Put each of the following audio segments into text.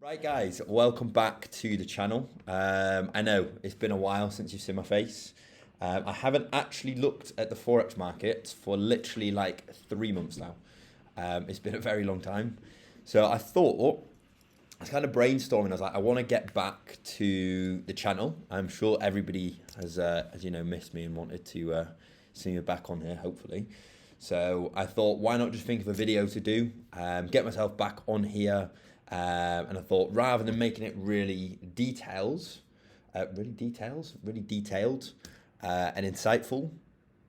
Right guys, welcome back to the channel. I know it's been a while since you've seen my face. I haven't actually looked at the Forex markets for literally like 3 months now. It's been a very long time. So I thought, I was kind of brainstorming, I was like, I want to get back to the channel. I'm sure everybody has, as you know, missed me and wanted to see me back on here, hopefully. So I thought, why not just think of a video to do, get myself back on here. And I thought, rather than making it really detailed and insightful,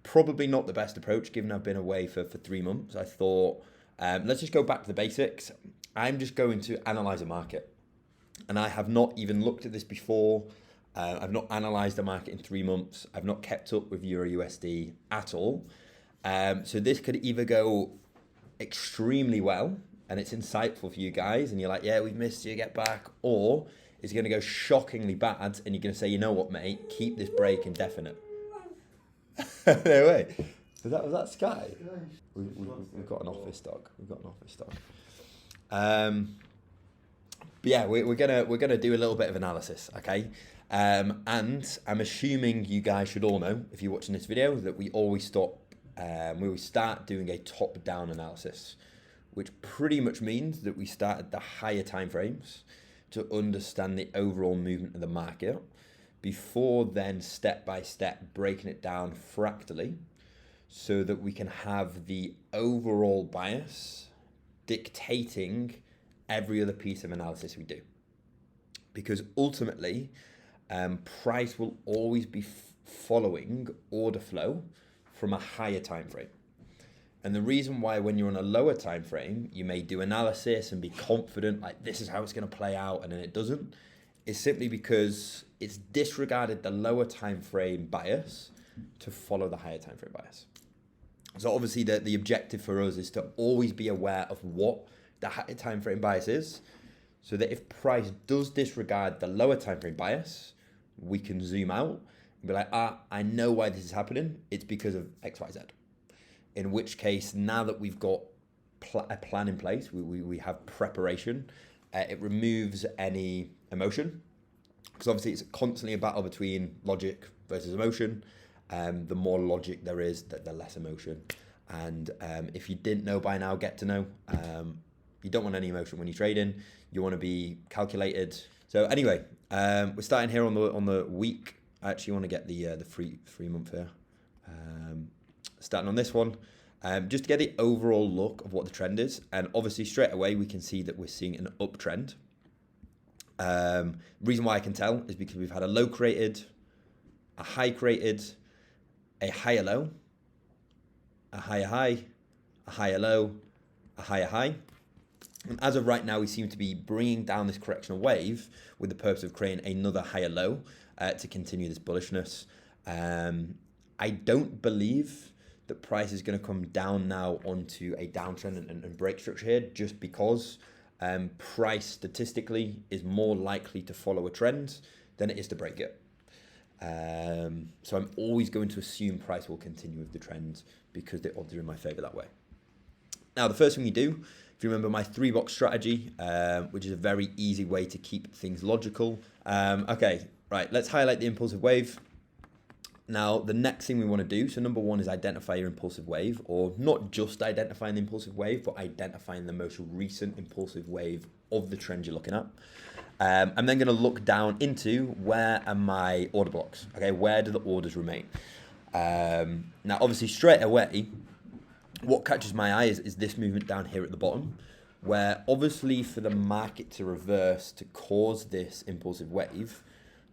probably not the best approach given I've been away for 3 months. I thought, let's just go back to the basics. I'm just going to analyze a market. And I have not even looked at this before. I've not analyzed the market in 3 months. I've not kept up with Euro USD at all. So this could either go extremely well, and it's insightful for you guys, and you're like, yeah, we've missed you, get back, or it's going to go shockingly bad, and you're going to say, you know what, mate, keep this break indefinite. No way. Was that Sky? We've got an office dog. But yeah, we're gonna do a little bit of analysis, okay? And I'm assuming you guys should all know, if you're watching this video, that we always start doing a top-down analysis, which pretty much means that we start at the higher time frames to understand the overall movement of the market before then step by step breaking it down fractally so that we can have the overall bias dictating every other piece of analysis we do. Because ultimately, price will always be following order flow from a higher time frame. And the reason why when you're on a lower time frame, you may do analysis and be confident, like this is how it's going to play out, and then it doesn't, is simply because it's disregarded the lower time frame bias to follow the higher time frame bias. So obviously the objective for us is to always be aware of what the higher time frame bias is, so that if price does disregard the lower time frame bias, we can zoom out and be like, I know why this is happening. It's because of X, Y, Z. In which case, now that we've got a plan in place, we have preparation, it removes any emotion. Because obviously it's constantly a battle between logic versus emotion. The more logic there is, the less emotion. And if you didn't know by now, get to know. You don't want any emotion when you're trading. You want to be calculated. So anyway, we're starting here on the week. I actually want to get the free month here. Starting on this one, just to get the overall look of what the trend is. And obviously straight away, we can see that we're seeing an uptrend. Reason why I can tell is because we've had a low created, a high created, a higher low, a higher high, a higher low, a higher high. And as of right now, we seem to be bringing down this correctional wave with the purpose of creating another higher low to continue this bullishness. I don't believe that price is going to come down now onto a downtrend and break structure here, just because price statistically is more likely to follow a trend than it is to break it. So I'm always going to assume price will continue with the trend because the odds are in my favor that way. Now, the first thing you do, if you remember my 3-box strategy, which is a very easy way to keep things logical. Okay, right, let's highlight the impulsive wave. Now, the next thing we want to do, so number one is identify your impulsive wave, or not just identifying the impulsive wave, but identifying the most recent impulsive wave of the trend you're looking at. I'm then going to look down into where are my order blocks, okay? Where do the orders remain? Now, obviously, straight away, what catches my eye is this movement down here at the bottom, where obviously for the market to reverse to cause this impulsive wave,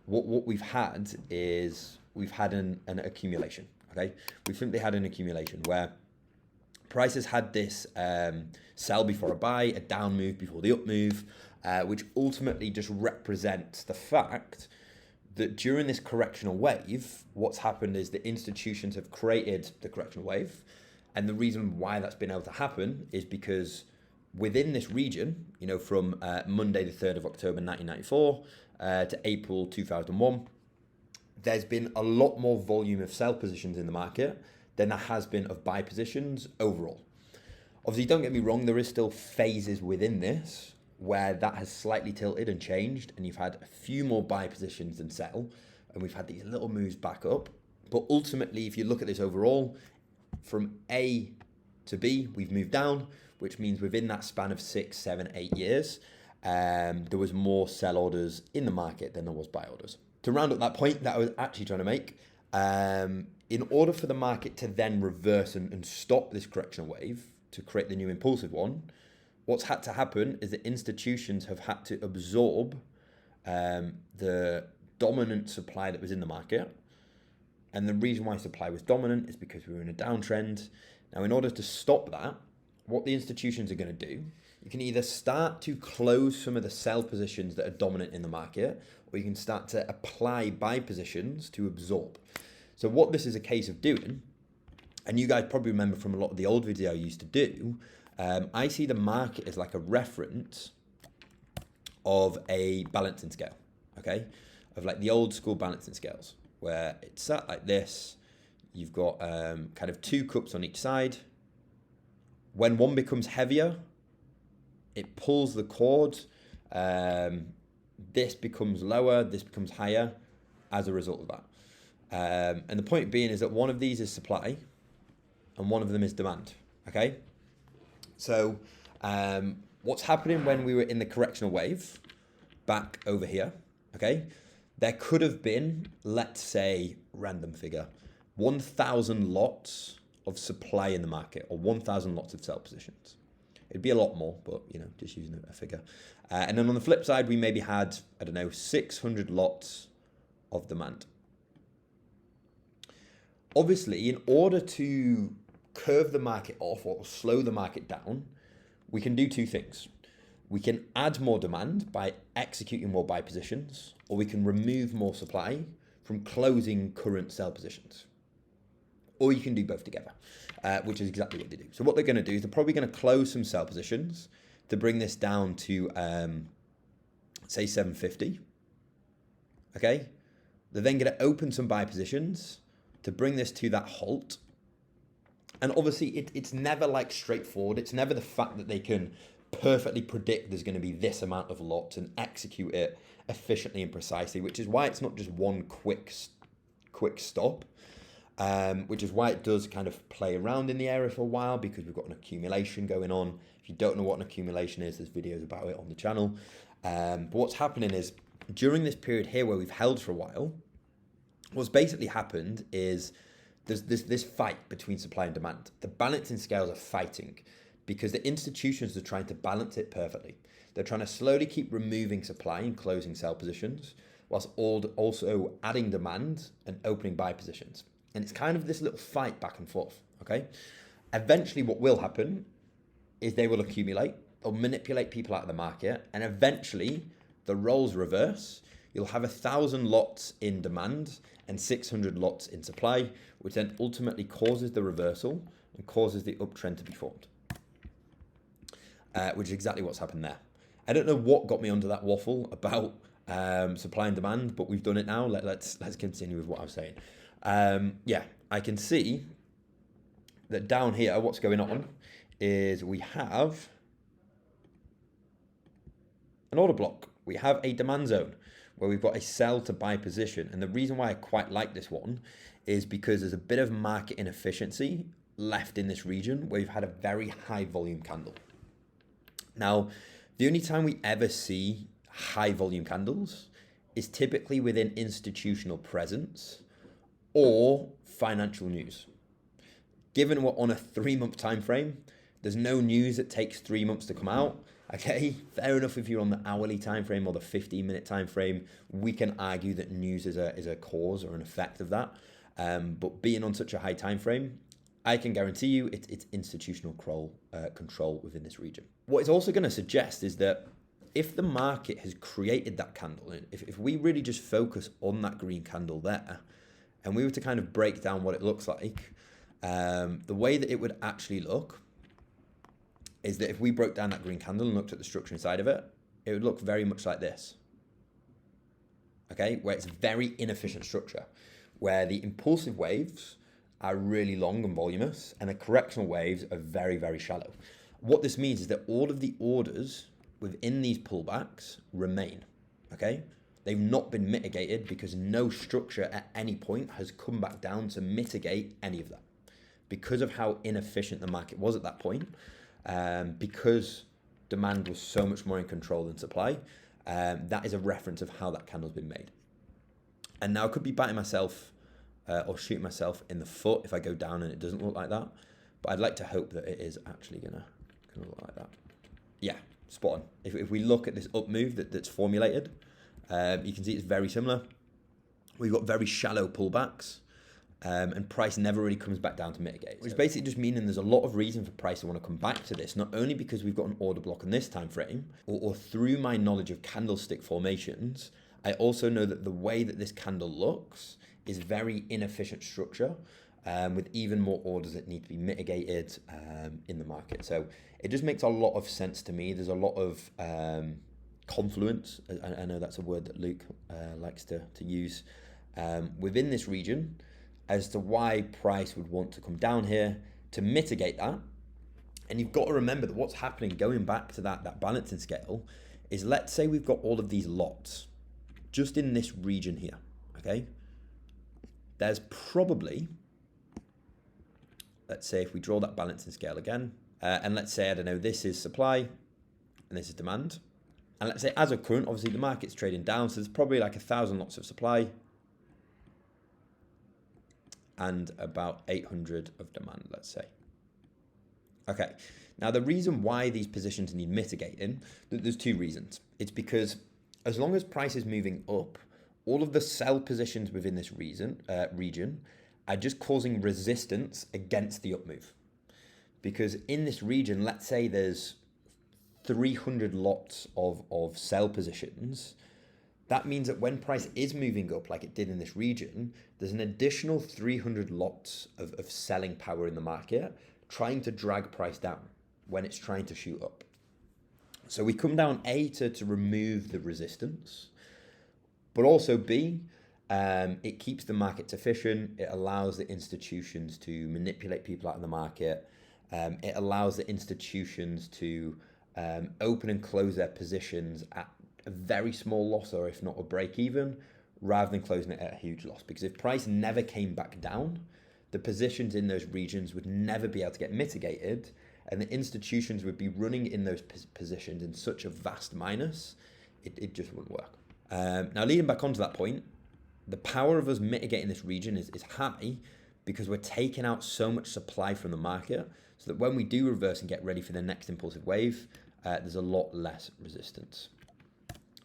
what we've had is we've had an accumulation, okay? We've simply had an accumulation where prices had this sell before a buy, a down move before the up move, which ultimately just represents the fact that during this correctional wave, what's happened is the institutions have created the correctional wave. And the reason why that's been able to happen is because within this region, you know, from Monday the 3rd of October 1994 to April 2001, there's been a lot more volume of sell positions in the market than there has been of buy positions overall. Obviously, don't get me wrong, there is still phases within this where that has slightly tilted and changed, and you've had a few more buy positions than sell, and we've had these little moves back up. But ultimately, if you look at this overall, from A to B, we've moved down, which means within that span of 6, 7, 8 years, there was more sell orders in the market than there was buy orders. To round up that point that I was actually trying to make, in order for the market to then reverse and stop this correctional wave to create the new impulsive one, what's had to happen is that institutions have had to absorb the dominant supply that was in the market. And the reason why supply was dominant is because we were in a downtrend. Now, in order to stop that, what the institutions are going to do, you can either start to close some of the sell positions that are dominant in the market, or you can start to apply buy positions to absorb. So what this is a case of doing, and you guys probably remember from a lot of the old video I used to do, I see the market as like a reference of a balancing scale, okay? Of like the old school balancing scales, where it's sat like this. You've got kind of 2 cups on each side. When one becomes heavier, it pulls the cord. This becomes lower, this becomes higher as a result of that. And the point being is that one of these is supply and one of them is demand, okay? So what's happening when we were in the correctional wave back over here, okay? There could have been, let's say, random figure, 1,000 lots of supply in the market, or 1,000 lots of sell positions. It'd be a lot more, but, you know, just using a figure. And then on the flip side, we maybe had, I don't know, 600 lots of demand. Obviously, in order to curve the market off or slow the market down, we can do 2 things. We can add more demand by executing more buy positions, or we can remove more supply from closing current sell positions. Or you can do both together, which is exactly what they do. So what they're going to do is they're probably going to close some sell positions to bring this down to, say, 750. Okay? They're then going to open some buy positions to bring this to that halt. And obviously, it's never like straightforward. It's never the fact that they can perfectly predict there's going to be this amount of lots and execute it efficiently and precisely, which is why it's not just one quick stop. Which is why it does kind of play around in the area for a while, because we've got an accumulation going on. If you don't know what an accumulation is, there's videos about it on the channel. But what's happening is, during this period here where we've held for a while, what's basically happened is there's this fight between supply and demand. The balancing scales are fighting because the institutions are trying to balance it perfectly. They're trying to slowly keep removing supply and closing sell positions, whilst also adding demand and opening buy positions. And it's kind of this little fight back and forth, okay? Eventually what will happen is they will accumulate, they'll manipulate people out of the market, and eventually the roles reverse. You'll have 1,000 lots in demand and 600 lots in supply, which then ultimately causes the reversal and causes the uptrend to be formed, which is exactly what's happened there. I don't know what got me onto that waffle about supply and demand, but we've done it now. Let's continue with what I was saying. Yeah, I can see that down here, what's going on is we have an order block. We have a demand zone where we've got a sell to buy position. And the reason why I quite like this one is because there's a bit of market inefficiency left in this region where we've had a very high volume candle. Now, the only time we ever see high volume candles is typically within institutional presence or financial news. Given we're on a 3-month time frame, there's no news that takes 3 months to come out. Okay, fair enough if you're on the hourly time frame or the 15-minute time frame, we can argue that news is a cause or an effect of that. But being on such a high time frame, I can guarantee you it's institutional control within this region. What it's also going to suggest is that if the market has created that candle, if we really just focus on that green candle there, and we were to kind of break down what it looks like, the way that it would actually look is that if we broke down that green candle and looked at the structure inside of it, it would look very much like this. Okay, where it's a very inefficient structure, where the impulsive waves are really long and voluminous, and the correctional waves are very, very shallow. What this means is that all of the orders within these pullbacks remain, okay? They've not been mitigated because no structure at any point has come back down to mitigate any of that. Because of how inefficient the market was at that point, because demand was so much more in control than supply, that is a reference of how that candle's been made. And now I could be biting myself or shooting myself in the foot if I go down and it doesn't look like that. But I'd like to hope that it is actually gonna look like that. Yeah, spot on. If we look at this up move that's formulated, you can see it's very similar. We've got very shallow pullbacks, and price never really comes back down to mitigate. Which basically just meaning there's a lot of reason for price to want to come back to this, not only because we've got an order block on this time frame, or through my knowledge of candlestick formations, I also know that the way that this candle looks is very inefficient structure, with even more orders that need to be mitigated in the market. So it just makes a lot of sense to me. There's a lot of confluence. I know that's a word that Luke likes to use within this region as to why price would want to come down here to mitigate that. And you've got to remember that what's happening, going back to that balancing scale, is let's say we've got all of these lots just in this region here, okay? There's probably, let's say if we draw that balancing scale again, and let's say, I don't know, this is supply and this is demand. And let's say as of current, obviously the market's trading down, so there's probably like 1,000 lots of supply and about 800 of demand, let's say. Okay, now the reason why these positions need mitigating, there's two reasons. It's because as long as price is moving up, all of the sell positions within this region are just causing resistance against the up move. Because in this region, let's say there's 300 lots of sell positions, that means that when price is moving up like it did in this region, there's an additional 300 lots of selling power in the market trying to drag price down when it's trying to shoot up. So we come down A to remove the resistance, but also B, it keeps the markets efficient. It allows the institutions to manipulate people out of the market. It allows the institutions to open and close their positions at a very small loss, or if not a break even, rather than closing it at a huge loss. Because if price never came back down, the positions in those regions would never be able to get mitigated, and the institutions would be running in those positions in such a vast minus, it just wouldn't work. Now, leading back onto that point, the power of us mitigating this region is high because we're taking out so much supply from the market, so that when we do reverse and get ready for the next impulsive wave, there's a lot less resistance.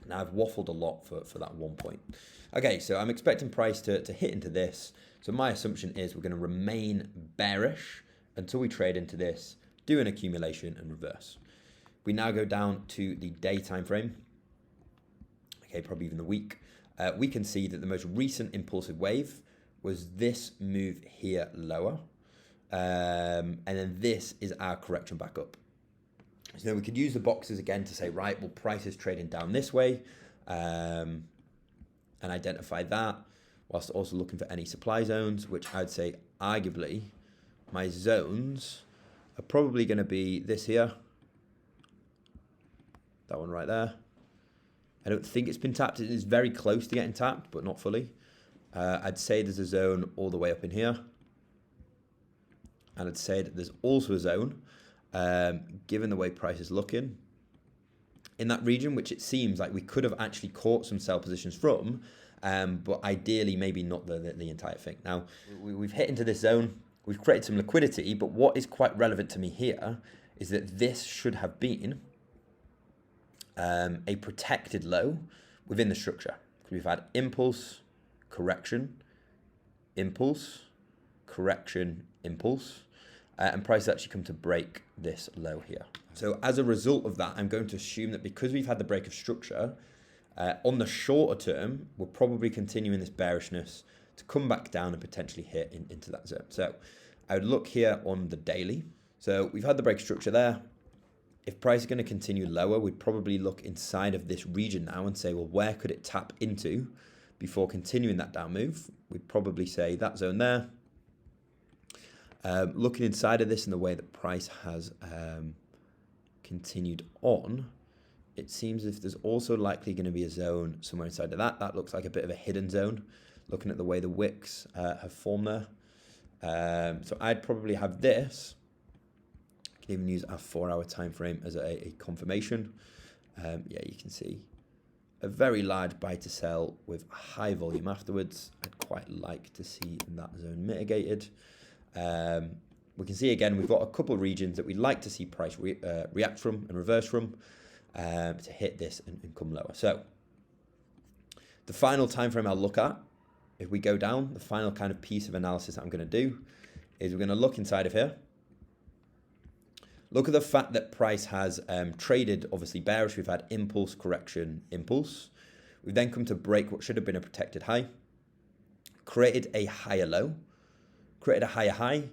Now, I've waffled a lot for that one point. Okay, so I'm expecting price to hit into this. So my assumption is we're going to remain bearish until we trade into this, do an accumulation and reverse. We now go down to the day time frame. Okay, probably even the week. We can see that the most recent impulsive wave was this move here lower. And then this is our correction back up. So now we could use the boxes again to say, right, well, price is trading down this way, and identify that, whilst also looking for any supply zones, which I'd say arguably my zones are probably going to be this here, that one right there. I don't think it's been tapped. It is very close to getting tapped, but not fully. I'd say there's a zone all the way up in here. And I'd say that there's also a zone, given the way price is looking, in that region, which it seems like we could have actually caught some sell positions from, but ideally maybe not the entire thing. Now, we've hit into this zone. We've created some liquidity, but what is quite relevant to me here is that this should have been a protected low within the structure. We've had impulse, correction, impulse, correction, impulse, and price has actually come to break this low here. So as a result of that, I'm going to assume that because we've had the break of structure, on the shorter term, we're probably continuing this bearishness to come back down and potentially hit into that zone. So I would look here on the daily. So we've had the break of structure there. If price is going to continue lower, we'd probably look inside of this region now and say, well, where could it tap into before continuing that down move? We'd probably say that zone there. Looking inside of this in the way that price has continued on, it seems as if there's also likely going to be a zone somewhere inside of that. That looks like a bit of a hidden zone, looking at the way the wicks have formed there. So I'd probably have this. I can even use our 4-hour time frame as a confirmation. Yeah, you can see a very large buy to sell with high volume afterwards. I'd quite like to see that zone mitigated. We can see again, we've got a couple of regions that we'd like to see price react from and reverse from to hit this and come lower. So the final time frame I'll look at, if we go down, the final kind of piece of analysis that I'm going to do is we're going to look inside of here. Look at the fact that price has traded, obviously bearish. We've had impulse, correction, impulse. We've then come to break what should have been a protected high, created a higher low, created a higher high.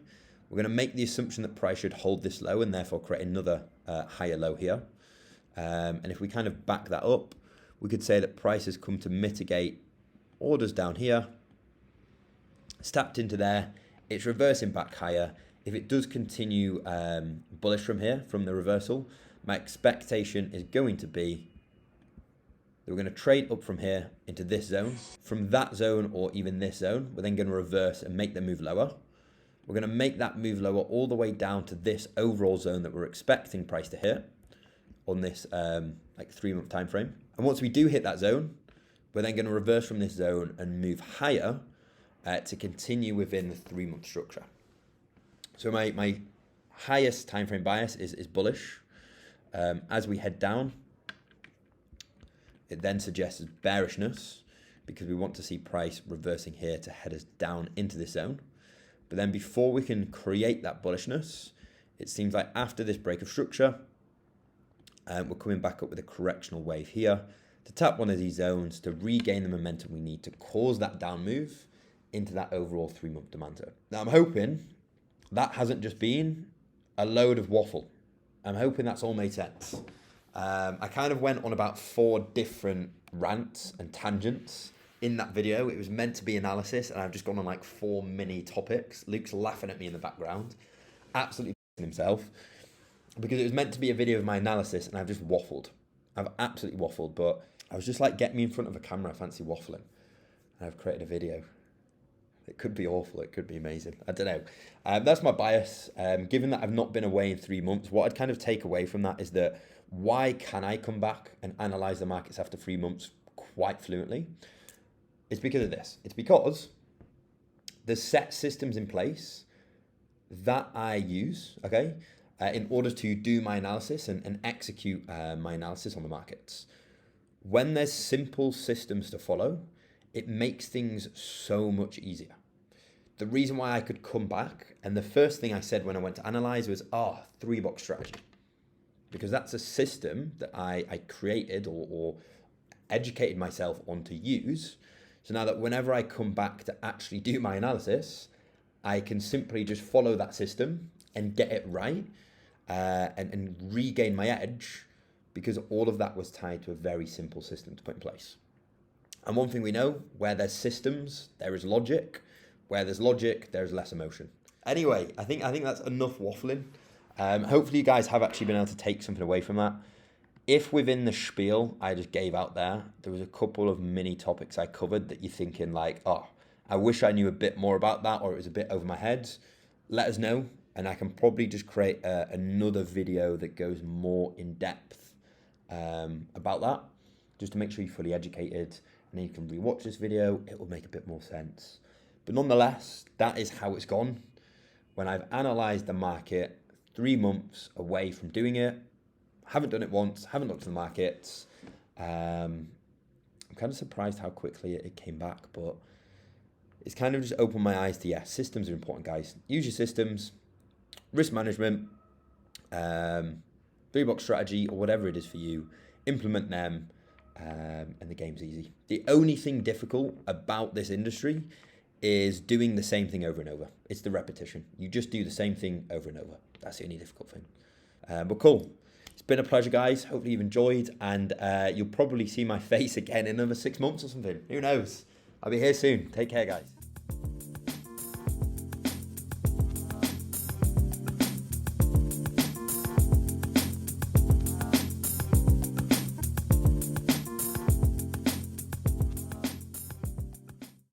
We're going to make the assumption that price should hold this low and therefore create another higher low here. And if we kind of back that up, we could say that price has come to mitigate orders down here. It's tapped into there. It's reversing back higher. If it does continue bullish from here, from the reversal, my expectation is going to be that we're going to trade up from here into this zone. From that zone or even this zone, we're then going to reverse and make the move lower. We're going to make that move lower all the way down to this overall zone that we're expecting price to hit on this like 3-month time frame. And once we do hit that zone, we're then going to reverse from this zone and move higher to continue within the 3-month structure. So my highest time frame bias is bullish. As we head down, it then suggests bearishness because we want to see price reversing here to head us down into this zone. But then before we can create that bullishness, it seems like after this break of structure, we're coming back up with a correctional wave here to tap one of these zones to regain the momentum we need to cause that down move into that overall 3-month demand zone. Now I'm hoping that hasn't just been a load of waffle. I'm hoping that's all made sense. I kind of went on about 4 different rants and tangents in that video. It was meant to be analysis, and I've just gone on like 4 mini topics. Luke's laughing at me in the background, absolutely himself, because it was meant to be a video of my analysis, and I've just waffled. I've absolutely waffled, but I was just like, get me in front of a camera, I fancy waffling. And I've created a video. It could be awful. It could be amazing. I don't know. That's my bias. Given that I've not been away in 3 months, what I'd kind of take away from that is that why can I come back and analyze the markets after 3 months quite fluently? It's because of this. It's because there's set systems in place that I use, okay, in order to do my analysis and execute my analysis on the markets. When there's simple systems to follow, it makes things so much easier. The reason why I could come back, and the first thing I said when I went to analyze was, 3-box strategy. Because that's a system that I created or educated myself on to use. So now that whenever I come back to actually do my analysis, I can simply just follow that system and get it right and regain my edge, because all of that was tied to a very simple system to put in place. And one thing we know, where there's systems, there is logic. Where there's logic, there's less emotion. Anyway, I think that's enough waffling. Hopefully you guys have actually been able to take something away from that. If within the spiel I just gave out there was a couple of mini topics I covered that you're thinking like, I wish I knew a bit more about that, or it was a bit over my head, let us know. And I can probably just create another video that goes more in depth about that, just to make sure you're fully educated. And then you can rewatch this video, it will make a bit more sense. But nonetheless, that is how it's gone. When I've analysed the market 3 months away from doing it, haven't done it once, haven't looked at the markets. I'm kind of surprised how quickly it came back, but it's kind of just opened my eyes to, systems are important, guys. Use your systems, risk management, 3-box strategy, or whatever it is for you. Implement them, and the game's easy. The only thing difficult about this industry is doing the same thing over and over. It's the repetition. You just do the same thing over and over. That's the only difficult thing. But cool. It's been a pleasure, guys. Hopefully you've enjoyed, and you'll probably see my face again in another 6 months or something. Who knows? I'll be here soon. Take care, guys.